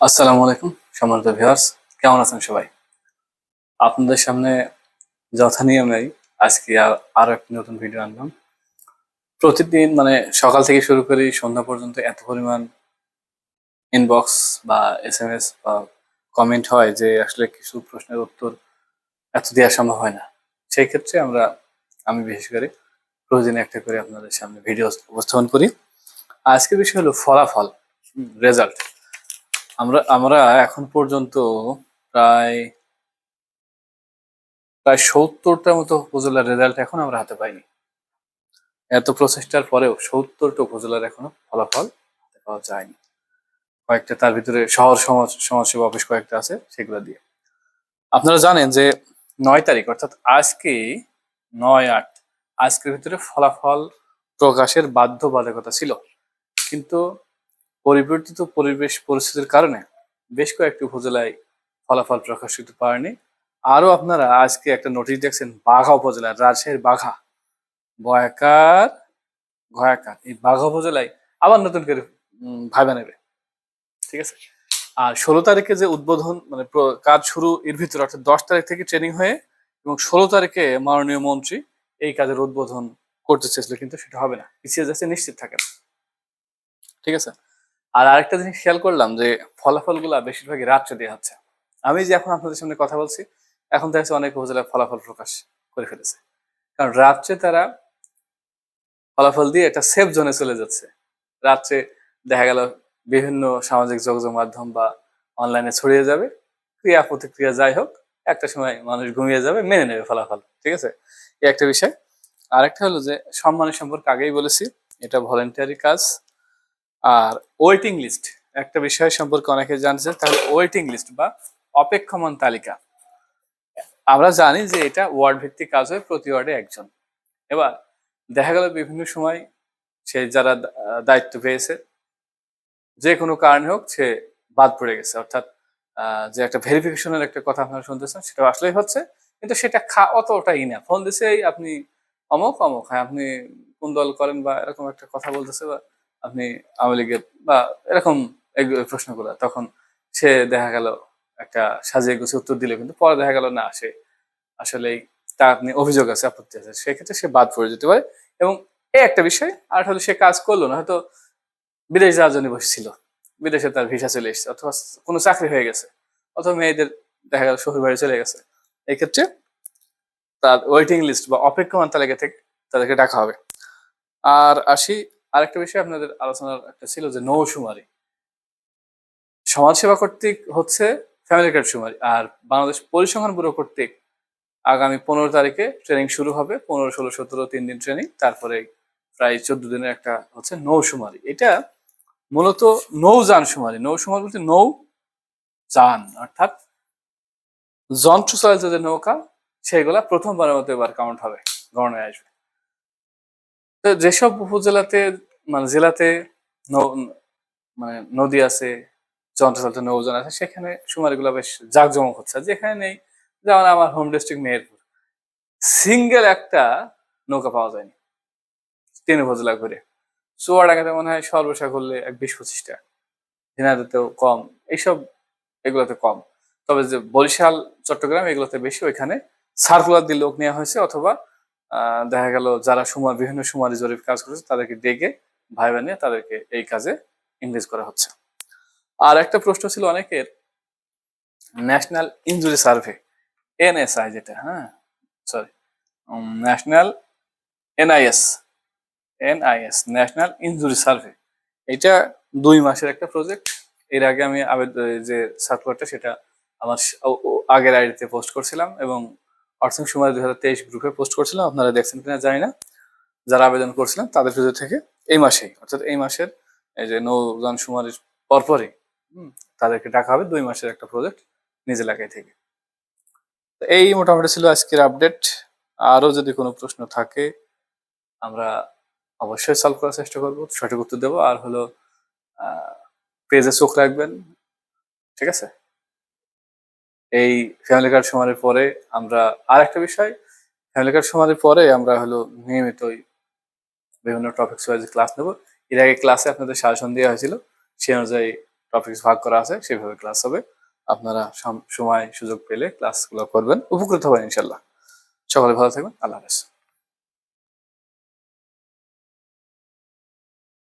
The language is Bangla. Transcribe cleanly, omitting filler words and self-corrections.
আসসালামু আলাইকুম সম্মানিত ভিউয়ার্স, কেমন আছেন সবাই? আপনাদের সামনে যথানিয়মেই আজকে আরো একটি নতুন ভিডিও আনলাম। প্রতিদিন সকাল থেকে শুরু করি সন্ধ্যা পর্যন্ত এত পরিমাণ ইনবক্স বা এসএমএস বা কমেন্ট হয় যে আসলে কিছু প্রশ্নের উত্তর এত দেওয়া সম্ভব হয় না। সেই ক্ষেত্রে আমি বিশেষ করে প্রতিদিন একটা করে আপনাদের সামনে ভিডিও উপস্থাপন করি। আজকের বিষয় হলো ফলাফল, রেজাল্ট। আমরা এখন পর্যন্ত প্রায় প্রায় ৭০টার মতো উপজেলার রেজাল্ট এখন আমরা হাতে পাইনি। এত প্রচেষ্টার পরেও ৭০টা উপজেলার এখনো ফলাফল হাতে পাওয়া যায়নি। কয়েকটা তার ভিতরে শহর সমাজসেবা অফিস কয়েকটা আছে, সেগুলো দিয়ে। আপনারা জানেন যে ৯ তারিখ অর্থাৎ আজকে ৯/৮ আজকের ভিতরে ফলাফল প্রকাশের বাধ্যবাধকতা ছিল, কিন্তু পরিবর্তিত পরিবেশ পরিস্থিতির কারণে বেশ কয়েকটি উপজেলায় ফলাফল প্রকাশ করতে পারেনি। আরো আপনারা আজকে একটা নোটিশ দেখছেন বাঘা উপজেলার, রাজশাহীর বাঘা, বয়াকার ঘয়াকার, এই বাঘা উপজেলায় আবার নতুন করে ভাইবা নেবে। ঠিক আছে। আর ১৬ তারিখে যে উদ্বোধন কাজ শুরু এর ভিতরে, অর্থাৎ ১০ তারিখ থেকে ট্রেনিং হয়ে এবং ১৬ তারিখে মাননীয় মন্ত্রী এই কাজের উদ্বোধন করতে চেয়েছিল, কিন্তু সেটা হবে না, পিছিয়ে যাচ্ছে, নিশ্চিত থাকেন। ঠিক আছে। আর আরেকটা জিনিস খেয়াল করলাম যে ফলাফল গুলা বেশিরভাগই রাত্রে দেওয়া হচ্ছে। আমি যে এখন আপনাদের সামনে কথা বলছি, এখন দেখা যাচ্ছে অনেক উপজেলার ফলাফল প্রকাশ করে ফেলেছে, কারণ রাত্রে তারা ফলাফল দিয়ে একটা সেফ জোনে চলে যাচ্ছে। রাত্রে দেখা গেল বিভিন্ন সামাজিক যোগাযোগ মাধ্যম বা অনলাইনে ছড়িয়ে যাবে, ক্রিয়া প্রতিক্রিয়া যাই হোক, একটা সময় মানুষ ঘুমিয়ে যাবে, মেনে নেবে ফলাফল। ঠিক আছে, এই একটা বিষয়। আরেকটা হলো যে সম্মানের সম্পর্কে আগেই বলেছি, এটা ভলেন্টিয়ারি কাজ। আর ওয়েটিং লিস্ট একটা বিষয় সম্পর্কে অনেকে জানছে, তাহলে ওয়েটিং লিস্ট বা অপেক্ষমান তালিকা, আমরা জানি যে এটা ওয়ার্ড ভিত্তিক কাজ হয়, প্রতি ওয়ার্ডে একজন। এবার দেখা গেল বিভিন্ন সময় সে যারা দায়িত্ব পেয়েছে, যে কোনো কারণে হোক সে বাদ পড়ে গেছে, অর্থাৎ যে একটা ভেরিফিকেশনের একটা কথা আপনারা শুনতেছেন, সেটা আসলেই হচ্ছে, কিন্তু সেটা অতটাই না। ফোন দিছে এই আপনি অমুক অমুক, হ্যাঁ আপনি কোন দল করেন, বা এরকম একটা কথা বলতেছে, বা আপনি আওয়ামী লীগের, বা এরকম প্রশ্নগুলো, তখন সে দেখা গেল একটা সাজিয়ে গুছিয়ে উত্তর দিলে, কিন্তু পরে দেখা গেল না, সে আসলেই তার আপনি অভিযোগ আছে, আপত্তি আছে, সেক্ষেত্রে সে বাদ পড়ে যেতে পারে। এবং এই একটা বিষয়। আর হলো সে কাজ করলো না, হয়তো বিদেশ যাওয়ার জন্য বসেছিল, বিদেশে তার ভিসা চলে এসেছে, অথবা কোনো চাকরি হয়ে গেছে, অথবা মেয়েদের দেখা গেল শ্বশুর বাড়ি চলে গেছে, এই ক্ষেত্রে তার ওয়েটিং লিস্ট বা অপেক্ষমান তালিকা থেকে তাদেরকে ডাকা হবে। আর আসি আরেকটা বিষয়, আপনাদের আলোচনার একটা ছিল যে নৌশুমারি, সমাজসেবা কর্তৃক হচ্ছে ফ্যামিলি কার্ড শুমারি, আর বাংলাদেশ পরিসংখ্যান ব্যুরো কর্তৃক আগামী 15 তারিখে ট্রেনিং শুরু হবে। 15, 16, 17 3 দিন ট্রেনিং, তারপরে প্রায় 14 দিনের একটা হচ্ছে নৌশুমারি। এটা মূলত নৌযান শুমারি। নৌশুমারি বলতে নৌ যান, অর্থাৎ যন্ত্র চালিত যে নৌকা, সেগুলা প্রথমবারের মতো এবার কাউন্ট হবে, গণনায় আসবে। তো যেসব উপজেলাতে জেলাতে নদী আছে, যন্ত্রচালিত নৌযান আছে, সেখানে শুমারিগুলো বেশ জাঁকজমক হচ্ছে। যেখানে নেই, যেমন আমার হোম ডিস্ট্রিক্ট মেহেরপুর, সিঙ্গেল একটা নৌকা পাওয়া যায়নি 3 উপজেলা ঘুরে। চুয়াডাঙ্গাতে মনে হয় সর্বসা করলে 20-25টা, ঝিনাইদহেতেও কম, এইসব এগুলোতে কম। তবে যে বরিশাল, চট্টগ্রাম এগুলোতে বেশি, ওইখানে সার্কুলার দিয়ে লোক নেওয়া হয়েছে, অথবা দেখা গেল যারা বিভিন্ন শুমারি জরিপ কাজ করেছে তাদেরকে ডেকে ভাইবা নিয়ে তাদেরকে এই কাজে এনগেজ করা হচ্ছে। আর একটা প্রশ্ন ছিল অনেকের, ন্যাশনাল ইনজুরি সার্ভে, এনএসআই যেটা, হ্যাঁ sorry, national NIS, national injury survey, এটা 2 মাসের একটা প্রজেক্ট। এর আগে আমি যে সার্কুলারটা, সেটা আমার আগের আইডিতে পোস্ট করছিলাম, এবং অর্থনৈতিক সময় 2023 গ্রুপে পোস্ট করছিলাম, আপনারা দেখছেন কিনা জানি না। যারা আবেদন করছিলেন তাদের ভিতর থেকে এই মাসেই, অর্থাৎ এই মাসের এই যে নৌযান শুমারির পরপরই তাদেরকে ডাকা হবে 2 মাসের একটা প্রজেক্ট নিজ এলাকায় থেকে। এই মোটামুটি ছিল আজকের আপডেট। আরো যদি কোনো প্রশ্ন থাকে আমরা অবশ্যই সলভ করার চেষ্টা করবো, সঠিক উত্তর দেবো। আর হলো পেজে চোখ রাখবেন। ঠিক আছে। এই ফ্যামিলি কার্ড শুমারির পরে আমরা আর একটা বিষয়, ফ্যামিলি কার্ড শুমারির পরে আমরা হলো নিয়মিতই বিভিন্ন টপিকস ওয়াইজ ক্লাস নেব। এর আগে ক্লাসে আপনাদের সাজেশন দেওয়া হয়েছিল, সেই অনুযায়ী টপিকস ভাগ করা আছে, সেভাবে ক্লাস হবে। আপনারা সময় সুযোগ পেলে ক্লাসগুলো করবেন, উপকৃত হবেন ইনশাল্লাহ। সকলে ভালো থাকবেন, আল্লাহ হাফেজ।